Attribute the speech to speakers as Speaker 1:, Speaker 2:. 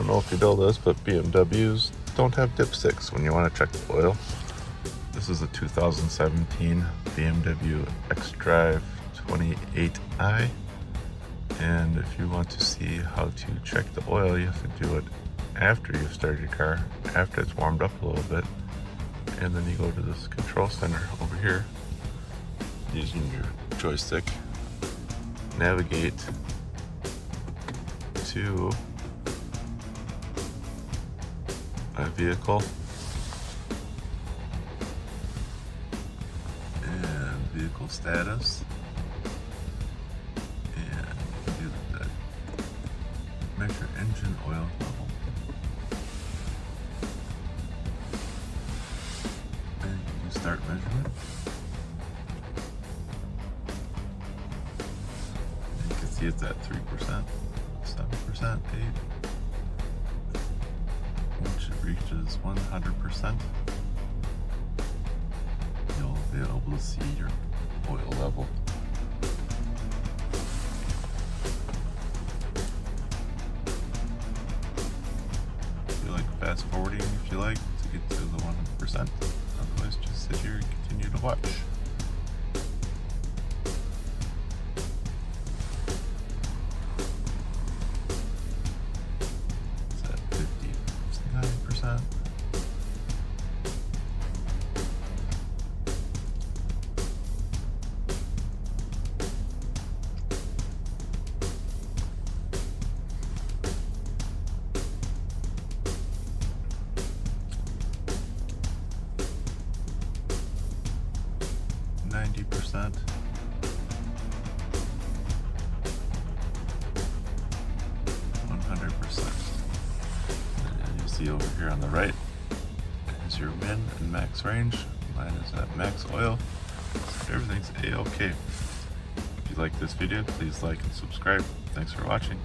Speaker 1: know if you know this, but BMWs don't have dipsticks when you want to check the oil. This is a 2017 BMW X328i. And if you want to see how to check the oil, you have to do it after you've started your car, after it's warmed up a little bit. And then you go to this control center over here, using your joystick, navigate to a vehicle and vehicle status, and you can do the measure engine oil level, and you start measurement. And you can see it's at 3%, 7%, 8%. Once it reaches 100%, you'll be able to see your oil level. You like fast forwarding if you like to get to the 100%. Otherwise, just sit here and continue to watch. It's at 59%. %, 100%. And you see over here on the right is your min and max range. Mine is at max oil. So everything's A-OK. If you like this video, please like and subscribe. Thanks for watching.